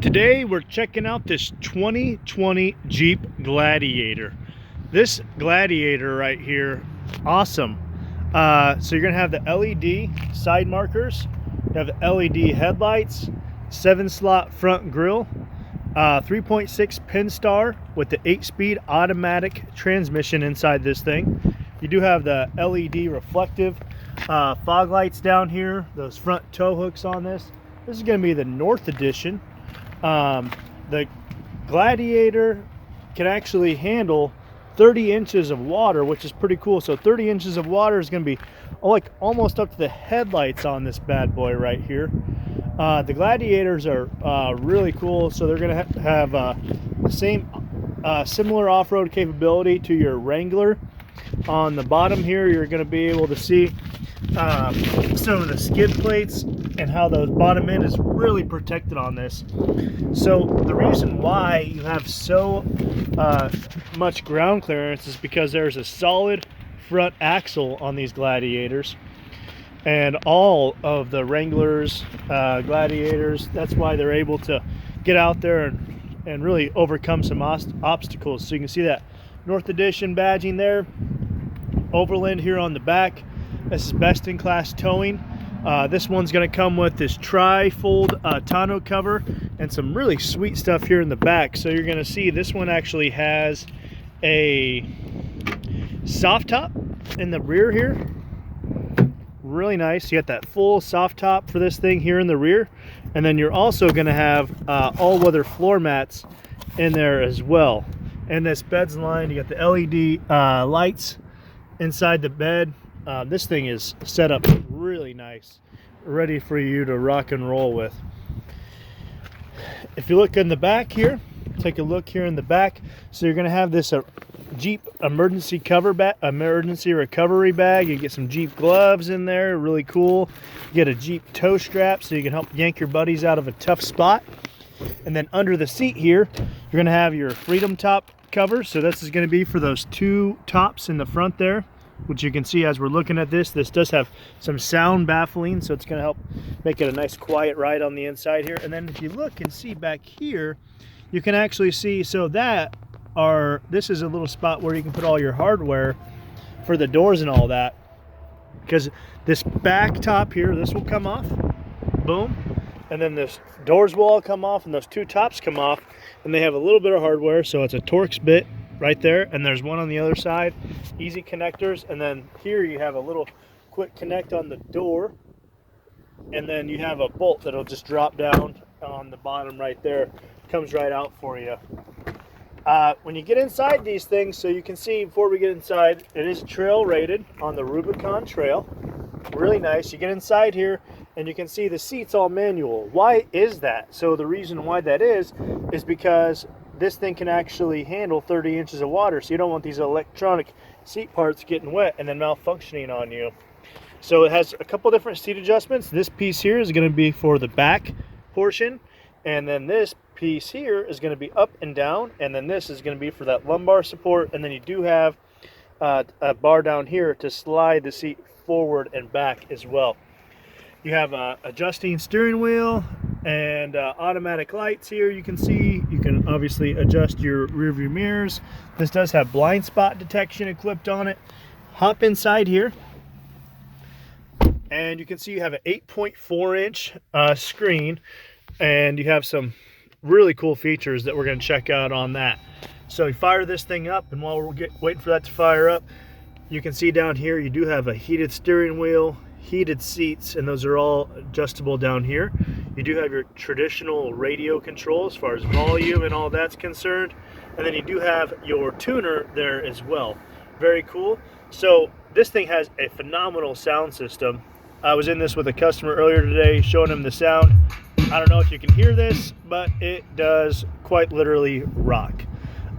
Today we're checking out this 2020 Jeep Gladiator. This Gladiator right here, awesome. So you're gonna have the LED side markers, you have the LED headlights, 7-slot front grille, 3.6 pin star with the 8-speed automatic transmission inside this thing. You do have the LED reflective fog lights down here, those front tow hooks on this. This is going to be the North Edition. The Gladiator can actually handle 30 inches of water, which is pretty cool. So 30 inches of water is going to be like almost up to the headlights on this bad boy right here. The Gladiators are really cool. So they're going to have the same similar off-road capability to your Wrangler. On the bottom here, you're going to be able to see some of the skid plates and how the bottom end is really protected on this. So the reason why you have so much ground clearance is because there's a solid front axle on these Gladiators, and all of the Wranglers, Gladiators, that's why they're able to get out there and really overcome some obstacles. So you can see that North Edition badging there, Overland here on the back. This is best in class towing. This one's going to come with this tri-fold tonneau cover and some really sweet stuff here in the back. So you're going to see this one actually has a soft top in the rear here. Really nice. You got that full soft top for this thing here in the rear, and then you're also going to have all-weather floor mats in there as well. And this bed's lined. You got the LED lights inside the bed. This thing is set up really nice, ready for you to rock and roll with. If you look in the back here, take a look here in the back. So you're going to have this Jeep emergency recovery bag. You get some Jeep gloves in there, really cool. You get a Jeep tow strap so you can help yank your buddies out of a tough spot. And then under the seat here, you're going to have your Freedom Top cover. So this is going to be for those two tops in the front there, which you can see as we're looking at this. This does have some sound baffling, so it's going to help make it a nice quiet ride on the inside here. And then if you look and see back here, you can actually see, so this is a little spot where you can put all your hardware for the doors and all that. Because this back top here, this will come off, boom, and then this doors will all come off, and those two tops come off, and they have a little bit of hardware. So it's a Torx bit right there, and there's one on the other side, easy connectors. And then here you have a little quick connect on the door, and then you have a bolt that'll just drop down on the bottom right there, comes right out for you. When you get inside these things, so you can see before we get inside, it is trail rated on the Rubicon Trail. Really nice. You get inside here and you can see the seats all manual. Why is that? So the reason why that is because this thing can actually handle 30 inches of water, so you don't want these electronic seat parts getting wet and then malfunctioning on you. So it has a couple different seat adjustments. This piece here is going to be for the back portion, and then this piece here is going to be up and down, and then this is going to be for that lumbar support. And then you do have a bar down here to slide the seat forward and back as well. You have adjusting steering wheel and automatic lights here. You can see, you can obviously adjust your rear view mirrors. This does have blind spot detection equipped on it. Hop inside here, and you can see you have an 8.4-inch screen, and you have some really cool features that we're going to check out on that. So you fire this thing up, and while we're waiting for that to fire up, you can see down here you do have a heated steering wheel, heated seats, and those are all adjustable down here. You do have your traditional radio control as far as volume and all that's concerned, and then you do have your tuner there as well. Very cool. So this thing has a phenomenal sound system. I was in this with a customer earlier today showing him the sound. I don't know if you can hear this, but it does quite literally rock.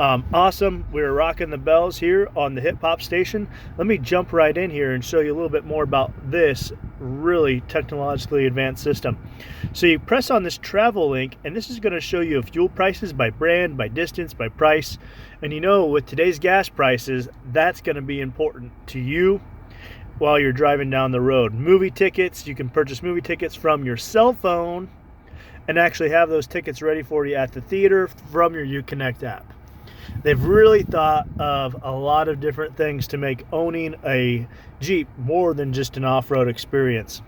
Awesome. We're rocking the bells here on the Hip Hop Station. Let me jump right in here and show you a little bit more about this really technologically advanced system. So you press on this travel link, and this is going to show you fuel prices by brand, by distance, by price. And you know, with today's gas prices, that's going to be important to you while you're driving down the road. Movie tickets, you can purchase movie tickets from your cell phone and actually have those tickets ready for you at the theater from your Uconnect app. They've really thought of a lot of different things to make owning a Jeep more than just an off-road experience.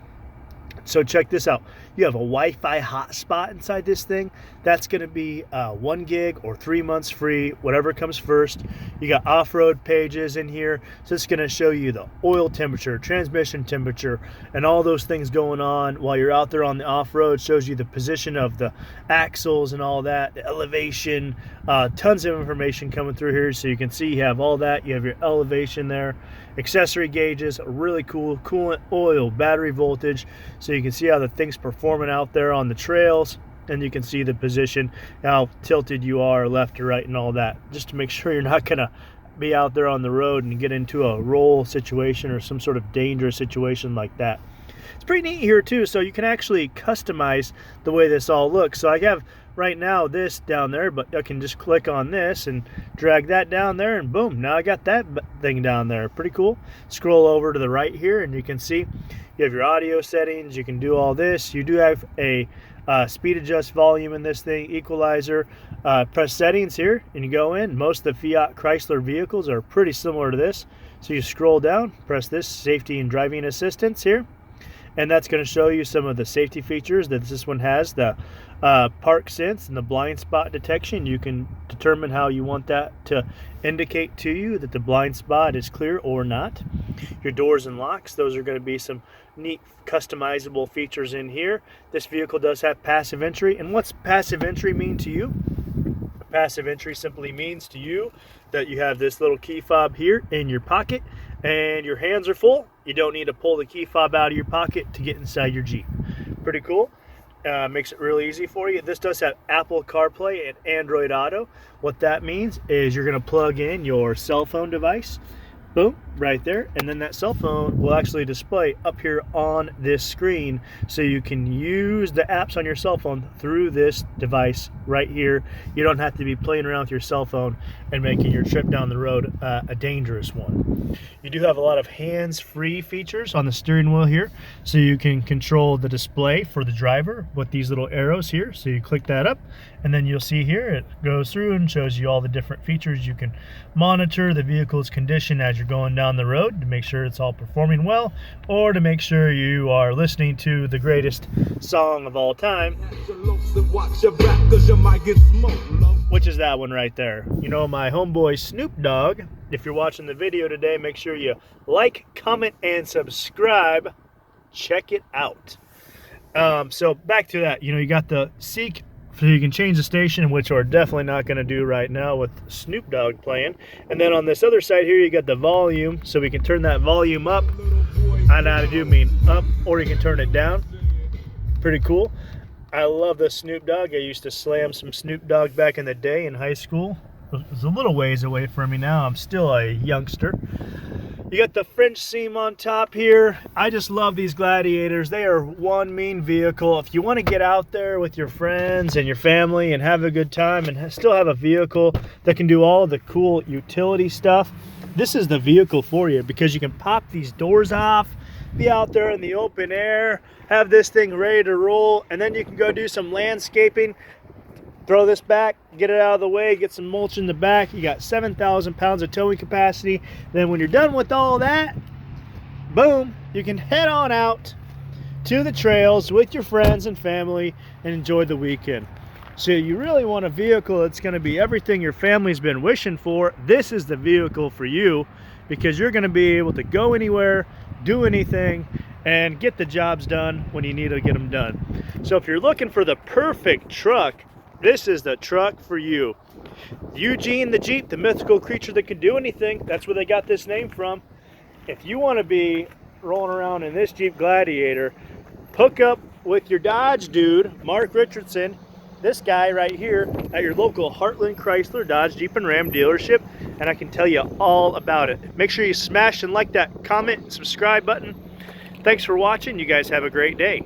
So check this out. You have a Wi-Fi hotspot inside this thing. That's going to be 1 gig or 3 months free, whatever comes first. You got off-road pages in here. So it's going to show you the oil temperature, transmission temperature, and all those things going on while you're out there on the off-road. Shows you the position of the axles and all that, the elevation, tons of information coming through here. So you can see you have all that. You have your elevation there, accessory gauges, really cool, coolant, oil, battery voltage. So you can see how the thing's performing out there on the trails, and you can see the position, how tilted you are left to right and all that, just to make sure you're not gonna be out there on the road and get into a roll situation or some sort of dangerous situation like that. It's pretty neat here too, so you can actually customize the way this all looks. So I have right now this down there, but I can just click on this and drag that down there, and boom, now I got that thing down there. Pretty cool. Scroll over to the right here and you can see you have your audio settings. You can do all this. You do have a speed adjust volume in this thing, equalizer. Press settings here and you go in. Most of the Fiat Chrysler vehicles are pretty similar to this. So you scroll down, press this safety and driving assistance here, and that's going to show you some of the safety features that this one has. The park sense and the blind spot detection. You can determine how you want that to indicate to you that the blind spot is clear or not. Your doors and locks, those are going to be some neat customizable features in here. This vehicle does have passive entry. And what's passive entry mean to you? Passive entry simply means to you that you have this little key fob here in your pocket and your hands are full. You don't need to pull the key fob out of your pocket to get inside your Jeep. Pretty cool. Makes it really easy for you. This does have Apple CarPlay and Android Auto. What that means is you're going to plug in your cell phone device, boom, right there, and then that cell phone will actually display up here on this screen, so you can use the apps on your cell phone through this device right here. You don't have to be playing around with your cell phone and making your trip down the road a dangerous one. You do have a lot of hands-free features on the steering wheel here, so you can control the display for the driver with these little arrows here. So you click that up and then you'll see here it goes through and shows you all the different features. You can monitor the vehicle's condition as you're going down the road to make sure it's all performing well, or to make sure you are listening to the greatest song of all time, which is that one right there. You know, my homeboy Snoop Dogg. If you're watching the video today, make sure you like, comment, and subscribe. Check it out. So back to that, you know, you got the Seek, so you can change the station, which we're definitely not going to do right now with Snoop Dogg playing. And then on this other side here, you got the volume, so we can turn that volume up. I know how to do mean up, or you can turn it down. Pretty cool. I love the Snoop Dogg. I used to slam some Snoop Dogg back in the day in high school. It was a little ways away from me now. I'm still a youngster. You got the French seam on top here. I just love these Gladiators. They are one mean vehicle. If you want to get out there with your friends and your family and have a good time and still have a vehicle that can do all the cool utility stuff, this is the vehicle for you, because you can pop these doors off, be out there in the open air, have this thing ready to roll, and then you can go do some landscaping. Throw this back, get it out of the way, get some mulch in the back. You got 7,000 pounds of towing capacity. Then when you're done with all that, boom, you can head on out to the trails with your friends and family and enjoy the weekend. So you really want a vehicle that's going to be everything your family's been wishing for. This is the vehicle for you, because you're going to be able to go anywhere, do anything, and get the jobs done when you need to get them done. So if you're looking for the perfect truck, this is the truck for you. Eugene the Jeep, the mythical creature that can do anything. That's where they got this name from. If you want to be rolling around in this Jeep Gladiator, hook up with your Dodge dude, Mark Richardson, this guy right here at your local Heartland Chrysler, Dodge, Jeep, and Ram dealership, and I can tell you all about it. Make sure you smash and like that comment and subscribe button. Thanks for watching. You guys have a great day.